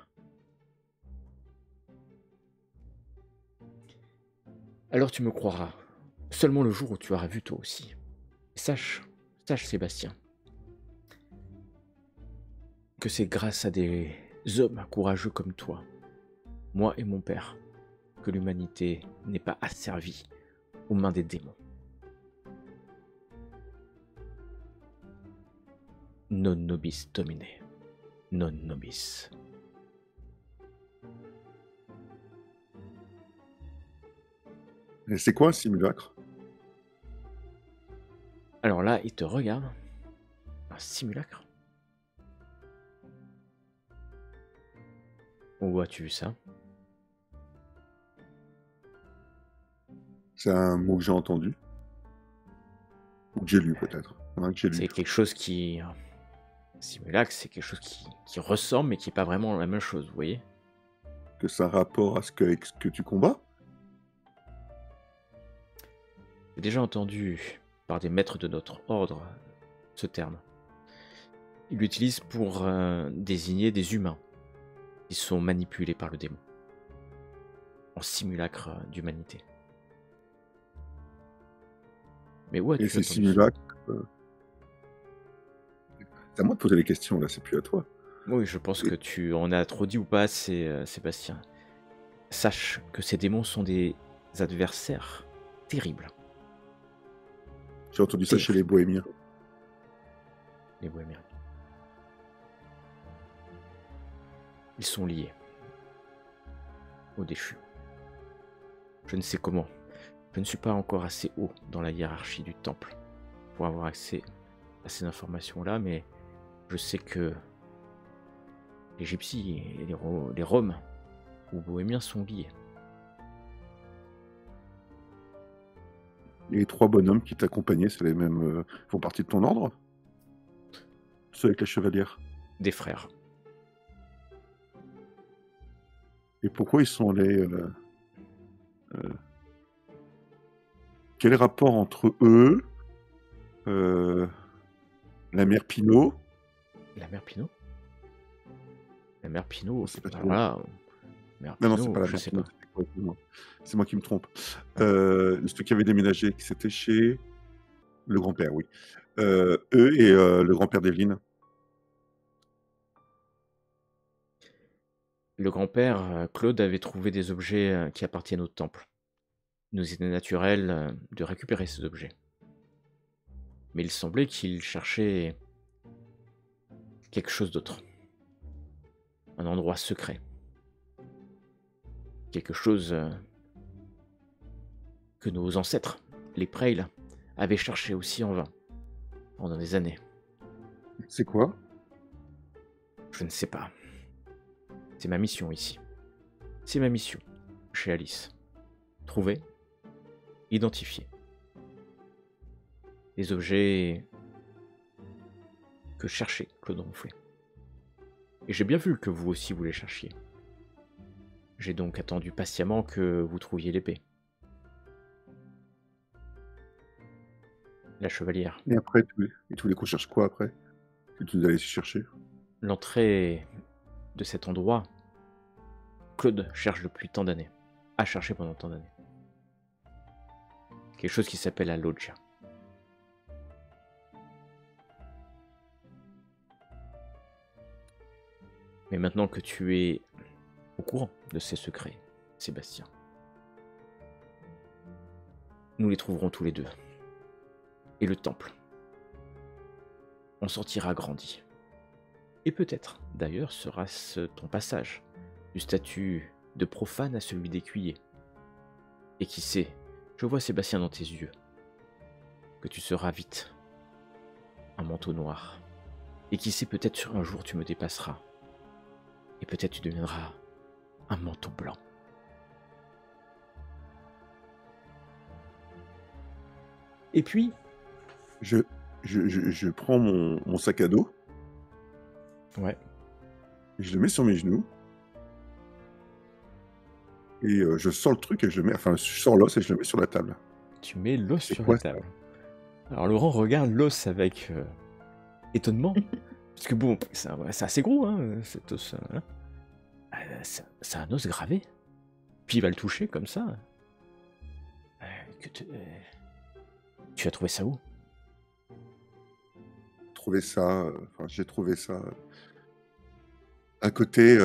Alors tu me croiras, seulement le jour où tu auras vu toi aussi. Sache Sébastien, que c'est grâce à des hommes courageux comme toi, moi et mon père, que l'humanité n'est pas asservie aux mains des démons. Non nobis domine. non nobis. Et c'est quoi un simulacre? Alors là, il te regarde. Un simulacre? Où as-tu vu ça? C'est un mot que j'ai entendu. Ou que j'ai lu peut-être. Que j'ai lu. C'est quelque chose qui... Simulacre, c'est quelque chose qui ressemble, mais qui n'est pas vraiment la même chose, vous voyez? Que ça a rapport à ce que tu combats? J'ai déjà entendu par des maîtres de notre ordre ce terme. Ils l'utilisent pour désigner des humains qui sont manipulés par le démon en simulacre d'humanité. Mais où as-tu Et ces entendu ça? simulacres... C'est à moi de poser les questions, là, c'est plus à toi. Oui, je pense que tu en as trop dit ou pas assez, Sébastien. Sache que ces démons sont des adversaires terribles, J'ai entendu ça chez les bohémiens. les bohémiens. Ils sont liés aux déchus. Je ne sais comment. Je ne suis pas encore assez haut dans la hiérarchie du temple pour avoir accès à ces informations-là, mais je sais que les gypsies et les roms ou bohémiens sont liés. Les 3 bonhommes qui t'accompagnaient, c'est les mêmes... font partie de ton ordre? Ceux avec la chevalière. Des frères. Et pourquoi ils sont allés... Quel est le rapport entre eux, la mère Pinot? La mère Pinot? La mère Pinot, C'est pas alors là, mère Non, Pinot, c'est pas la je mère sais Pinot, pas. c'était quoi, excuse-moi. C'est moi qui me trompe. Ceux qui avaient déménagé, qui c'était chez le grand-père, oui. Eux et le grand-père d'Evelyne. Le grand-père, Claude, avait trouvé des objets qui appartiennent au temple. Il nous était naturel de récupérer ces objets. Mais il semblait qu'il cherchait quelque chose d'autre. Un endroit secret. Quelque chose que nos ancêtres, les Preil, avaient cherché aussi en vain, pendant des années. C'est quoi? Je ne sais pas. C'est ma mission ici. C'est ma mission, chez Alice. Trouver, identifier. Les objets que cherchait Claude Ronflet. Et j'ai bien vu que vous aussi vous les cherchiez. J'ai donc attendu patiemment que vous trouviez l'épée. La chevalière. Et après, tu voulais qu'on cherche quoi après? Que tu nous allais chercher? L'entrée de cet endroit, Claude cherche depuis tant d'années. A cherché pendant tant d'années. Quelque chose qui s'appelle la loggia. Mais maintenant que tu es au courant de ces secrets, Sébastien, nous les trouverons tous les deux. Et le temple en sortira grandi. Et peut-être, d'ailleurs, sera-ce ton passage du statut de profane à celui d'écuyer. Et qui sait, je vois Sébastien dans tes yeux, que tu seras vite un manteau noir. Et qui sait, peut-être sur un jour tu me dépasseras. Et peut-être tu deviendras un manteau blanc. Et puis, Je prends mon sac à dos, ouais, je le mets sur mes genoux, et je sors le truc et je le mets... Enfin, je sors l'os et je le mets sur la table. tu mets l'os C'est sur quoi, la table. Alors Laurent regarde l'os avec étonnement. Parce que bon, c'est assez gros, hein, cet os. Hein. C'est un os gravé. Puis il va le toucher comme ça. Tu as trouvé ça où? J'ai trouvé ça à côté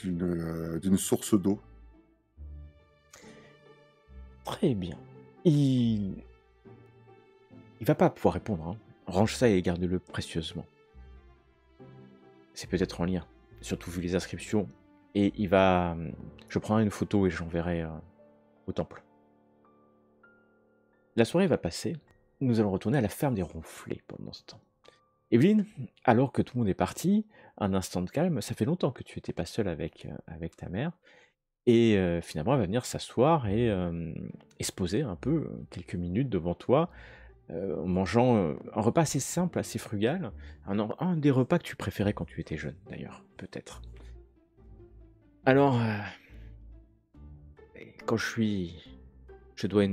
d'une source d'eau. Très bien. Il va pas pouvoir répondre. Hein. Range ça et garde-le précieusement. c'est peut-être en lien, surtout vu les inscriptions. Et je prendrai une photo et j'enverrai au temple. La soirée va passer. Nous allons retourner à la ferme des Ronflets pendant ce temps. Evelyne, alors que tout le monde est parti, un instant de calme, ça fait longtemps que tu n'étais pas seule avec ta mère. Et finalement, elle va venir s'asseoir et se poser un peu, quelques minutes devant toi, en mangeant un repas assez simple, assez frugal. Un des repas que tu préférais quand tu étais jeune, d'ailleurs, peut-être. Alors, quand je dois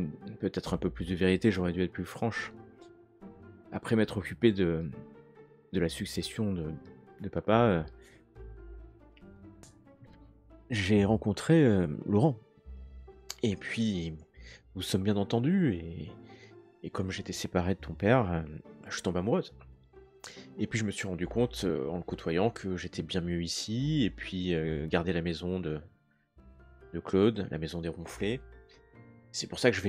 peut-être un peu plus de vérité, j'aurais dû être plus franche. Après m'être occupé de la succession de papa, j'ai rencontré Laurent. Et puis, nous sommes bien entendus, et comme j'étais séparé de ton père, je tombe amoureuse. Et puis je me suis rendu compte, en le côtoyant, que j'étais bien mieux ici, et puis garder la maison de Claude, la maison des Ronflets. C'est pour ça que je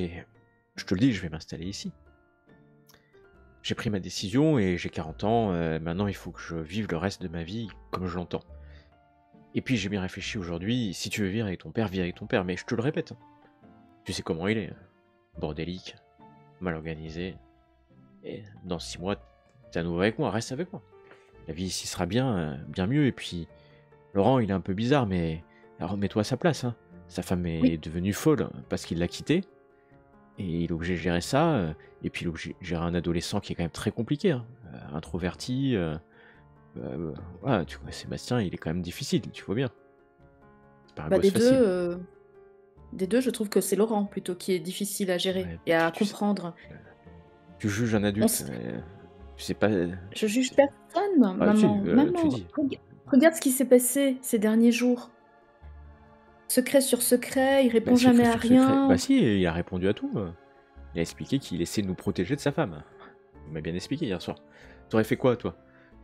te le dis, je vais m'installer ici. J'ai pris ma décision et j'ai 40 ans, maintenant il faut que je vive le reste de ma vie comme je l'entends. Et puis j'ai bien réfléchi aujourd'hui, si tu veux vivre avec ton père, vis avec ton père, mais je te le répète, hein, tu sais comment il est, bordélique, mal organisé, et dans 6 mois, t'es à nouveau avec moi, reste avec moi. La vie ici sera bien mieux, et puis Laurent il est un peu bizarre, mais remets-toi à sa place, hein. Sa femme Oui. est devenue folle parce qu'il l'a quittée, et il est obligé de gérer ça, et puis il est obligé de gérer un adolescent qui est quand même très compliqué, hein, introverti, voilà, tu vois, Sébastien, il est quand même difficile, tu vois bien. C'est pas un Bah, gosse facile. des deux, je trouve que c'est Laurent plutôt qui est difficile à gérer Ouais, et à tu sais, comprendre. tu juges un On adulte, s- tu sais pas. Je juge personne, Ah, si, maman. tu Maman, dis. regarde ce qui s'est passé ces derniers jours. Secret sur secret, il Bah, répond secret jamais à sur secret. Bah, rien. si, il a répondu à tout. Il a expliqué qu'il essaie de nous protéger de sa femme. Il m'a bien expliqué hier soir. T'aurais fait quoi, toi?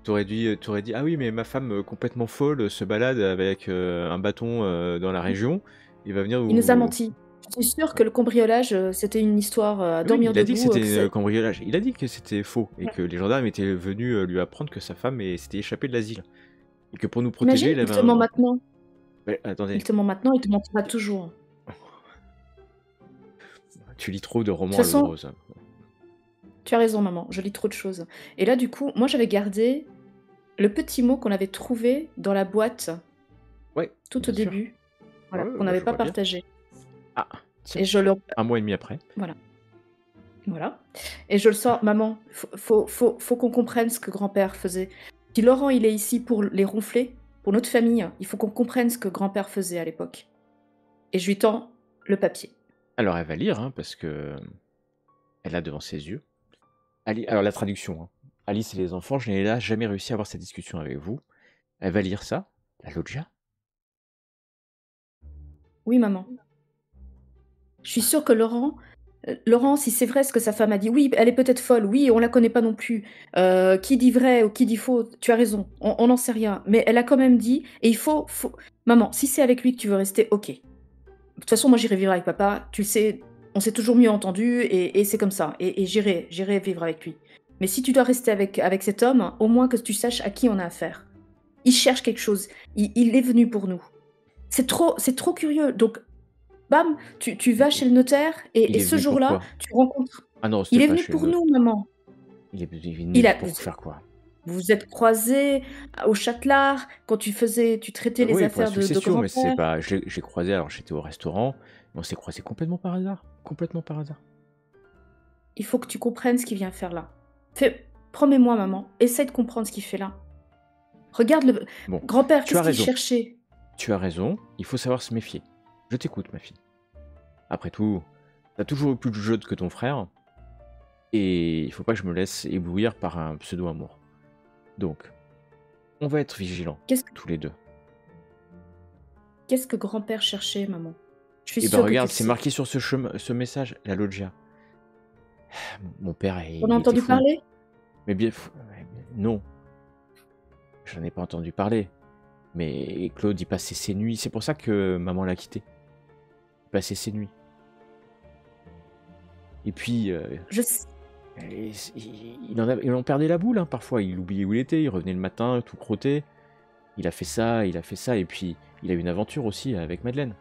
T'aurais dit, ah oui, mais ma femme complètement folle se balade avec un bâton dans la région. Il va venir Il nous a où? menti. Je suis sûre que le cambriolage, c'était une histoire à Oui, dormir il a dit que debout. c'était un cambriolage. Il a dit que c'était faux et que les gendarmes étaient venus lui apprendre que sa femme s'était échappée de l'asile. Et que pour nous protéger, Imagine, il il avait te ment un. maintenant. Ouais, attendez, Il te ment maintenant, il te mentira toujours. tu lis trop de De toute romans à l'eau de façon, rose. tu as raison, maman, je lis trop de choses. Et là, du coup, moi, j'avais gardé le petit mot qu'on avait trouvé dans la boîte Ouais, tout bien au sûr. début, Ouais, voilà, ouais, qu'on bah, n'avait je pas vois bien. partagé. Ah, tiens, Et je le... 1 mois et demi après. Voilà. Et je le sors, maman, faut qu'on comprenne ce que grand-père faisait. Si Laurent, il est ici pour les ronfler, pour notre famille, il faut qu'on comprenne ce que grand-père faisait à l'époque. Et je lui tends le papier. Alors elle va lire, hein, parce que elle a devant ses yeux. Alors la traduction, hein. Alice et les enfants, je n'ai là jamais réussi à avoir cette discussion avec vous. Elle va lire ça, la loggia. Oui, maman. Je suis sûre que Laurent, si c'est vrai ce que sa femme a dit, oui, elle est peut-être folle, oui, on la connaît pas non plus. Qui dit vrai ou qui dit faux, tu as raison, on n'en sait rien. Mais elle a quand même dit, et Maman, si c'est avec lui que tu veux rester, ok. De toute façon, moi j'irai vivre avec papa, tu le sais, on s'est toujours mieux entendu, et c'est comme ça. Et j'irai vivre avec lui. Mais si tu dois rester avec cet homme, au moins que tu saches à qui on a affaire. Il cherche quelque chose, il est venu pour nous. C'est trop curieux, donc... Bam, tu vas chez le notaire Il et est ce venu jour-là, pourquoi? tu rencontres. Ah non, Il c'était est pas venu chez pour le nous, maman. Il est venu Il a, pour faire quoi? vous vous êtes croisés au Châtelard quand tu traitais les Oui, pour la affaires de succession, mais c'est grand-père. pas. J'ai croisé, alors j'étais au restaurant, mais on s'est croisé complètement par hasard. Complètement par hasard. Il faut que tu comprennes ce qu'il vient faire là. Promets-moi, maman, essaie de comprendre ce qu'il fait là. Regarde le Bon, grand-père, tu as qu'est-ce qu'il raison. cherchait? Tu as raison, il faut savoir se méfier. Je t'écoute, ma fille. Après tout, t'as toujours eu plus de jeu que ton frère, et il faut pas que je me laisse éblouir par un pseudo-amour. Donc, on va être vigilants, Qu'est-ce tous les deux. que grand-père cherchait, maman? Je suis Et ben sûre que tu regarde, le c'est sais. marqué sur ce message, la loggia. Mon père, On a il était entendu fou. parler? Mais bien, non, j'en ai pas entendu parler. Mais Claude, il passait ses nuits. C'est pour ça que maman l'a quitté. Il passait ses nuits. Et puis, Je sais. il en perdait la boule, hein, parfois. Il oubliait où il était, il revenait le matin, tout crotté. il a fait ça, et puis il a eu une aventure aussi avec Madeleine.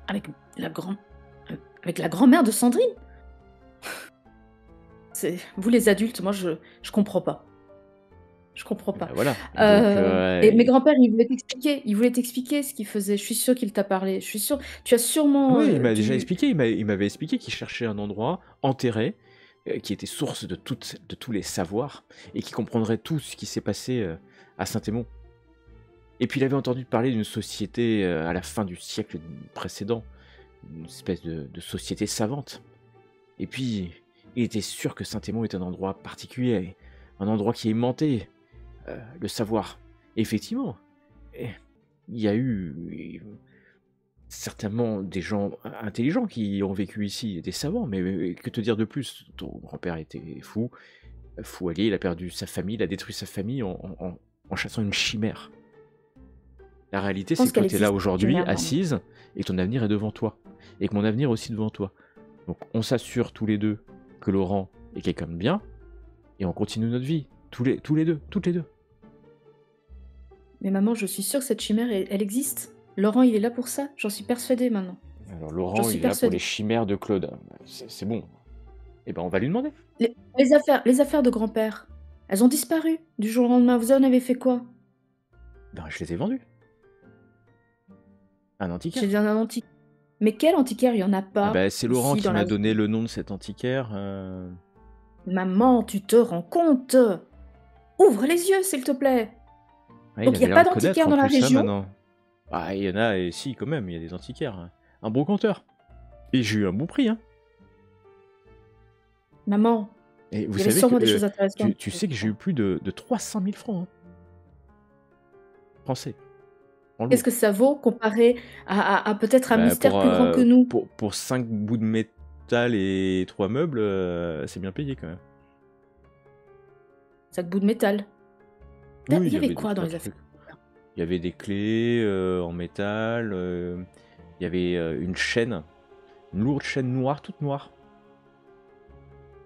Avec la grand... avec la grand-mère de Sandrine? Vous les adultes, moi je comprends pas. Je comprends Et pas. ben voilà. Donc, Et mes grands-pères, ils voulaient t'expliquer ce qu'ils faisaient. Je suis sûre qu'il t'a parlé. Je suis sûre. Tu as sûrement oui, il m'a déjà dû. expliqué, il m'avait expliqué qu'il cherchait un endroit enterré, qui était source de tous les savoirs, et qui comprendrait tout ce qui s'est passé à Saint-Émond. Et puis il avait entendu parler d'une société à la fin du siècle précédent, une espèce de société savante. Et puis il était sûr que Saint-Émond est un endroit particulier, un endroit qui aimantait le savoir. Et effectivement, eh, il y a eu certainement des gens intelligents qui ont vécu ici, des savants, mais que te dire de plus? Ton grand-père était fou, fou allié, il a perdu sa famille, il a détruit sa famille en chassant une chimère. La réalité, Je c'est pense que toi, qu'elle tu es là existe, aujourd'hui, Chimère, maman. assise, et que ton avenir est devant toi. Et que mon avenir est aussi devant toi. Donc, on s'assure tous les deux que Laurent est quelqu'un de bien, et on continue notre vie. Tous les deux, toutes les deux. Mais maman, je suis sûre que cette chimère, elle existe. Laurent, il est là pour ça. J'en suis persuadée maintenant. Alors, J'en Laurent, suis il est là pour les persuadée. chimères de Claude. C'est bon. Eh ben, on va lui demander. Les affaires de grand-père, elles ont disparu du jour au lendemain. Vous en avez fait quoi? Ben, je les ai vendus. Un antiquaire. J'ai dit un antique. Mais quel antiquaire? Il y en a Ah pas ben, c'est Laurent ici qui dans m'a la donné ville. le nom de cet antiquaire. Maman, tu te rends compte? Ouvre les yeux, s'il te plaît. Ah, il Donc il avait n'y a l'air pas de connaître d'antiquaire en dans la plus, hein, région? maintenant. Ah, il y en a, et si, quand même, il y a des antiquaires. Hein. Un bon compteur. Et j'ai eu un bon prix, hein. Maman, Et vous il y avait savez sûrement des que choses intéressantes. tu sais que j'ai eu plus de 300 000 francs, hein, français, en Qu'est-ce lourd. que ça vaut comparé à peut-être un Bah, mystère plus grand que nous? pour 5 bouts de métal et 3 meubles, c'est bien payé quand même. Sac bout de métal. Oui, Il y avait deux, quoi dans trois les affaires? trucs. Il y avait des clés en métal, il y avait une chaîne, une lourde chaîne noire, toute noire.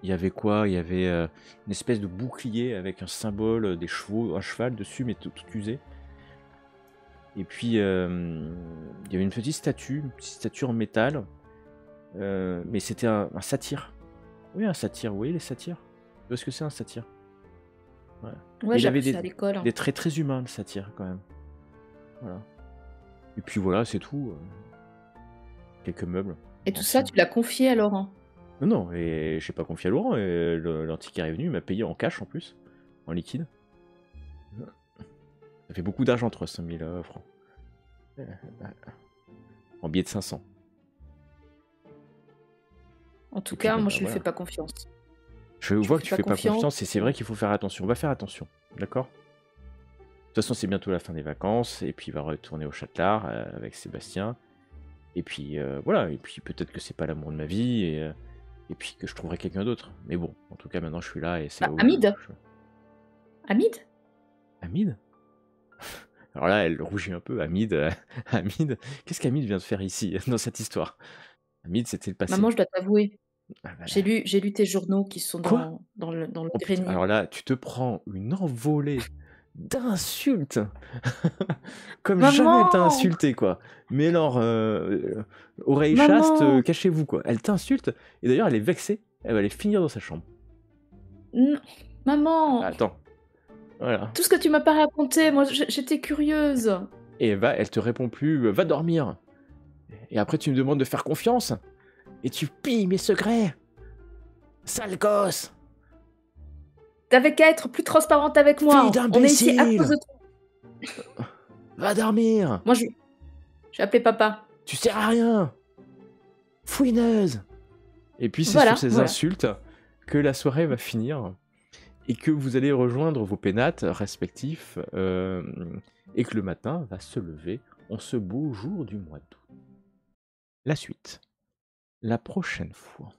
Il y avait quoi? Il y avait une espèce de bouclier avec un symbole des chevaux, un cheval dessus, mais tout usé. Et puis, il y avait une petite statue en métal, mais c'était un satyre. Oui, un satyre, vous voyez les satyres? Tu vois ce que c'est un satyre? Ouais. Ouais, Il j'ai avait appris ça à l'école. des traits très humains, le satyre, quand même. Voilà. Et puis voilà, c'est tout. Quelques meubles Et tout ça, anciens. tu l'as confié à Laurent. Non, et j'ai pas confié à Laurent, et l'antiquaire est venu, il m'a payé en cash en plus, en liquide. Ça fait beaucoup d'argent, 300 000 francs. En billets de 500. En tout Et puis cas, bon, moi, bah je lui voilà. fais pas confiance. Je Je vois lui que tu fais fais pas pas confiance. confiance, et c'est vrai qu'il faut faire attention. On va faire attention, d'accord? De toute façon, c'est bientôt la fin des vacances, et puis il va retourner au Châtelard avec Sébastien. Et puis voilà, et puis peut-être que c'est pas l'amour de ma vie, et puis que je trouverai quelqu'un d'autre. Mais bon, en tout cas, maintenant je suis là, et c'est Bah, là où Hamid? Hamid? Hamid? Alors là, elle rougit un peu. Hamid, Hamid, qu'est-ce qu'Hamid vient de faire ici, dans cette histoire? Hamid, c'était le passé. Maman, je dois t'avouer, Ah bah, j'ai lu tes journaux qui sont quoi? dans le Oh putain, grenier. alors là, tu te prends une envolée d'insultes comme jamais elle t'a Maman! insulté, quoi. Mais alors, oreille chaste, Maman! cachez-vous, quoi. Elle t'insulte, et d'ailleurs, elle est vexée. Elle va aller finir dans sa chambre. Non. Maman! Attends, voilà. Tout ce que tu m'as pas raconté, moi, j'étais curieuse. Et elle te répond plus, va dormir. Et après, tu me demandes de faire confiance. Et tu pilles mes secrets. Sale gosse. T'avais qu'à être plus transparente avec moi. Fille On est ici à d'imbécile. cause de toi. Va dormir. Moi, j'ai appelé papa. Tu sers à rien. Fouineuse. Et puis c'est Voilà, sur ces voilà. insultes que la soirée va finir. Et que vous allez rejoindre vos pénates respectifs. Et que le matin va se lever en ce beau jour du mois d'août. La suite. La prochaine fois.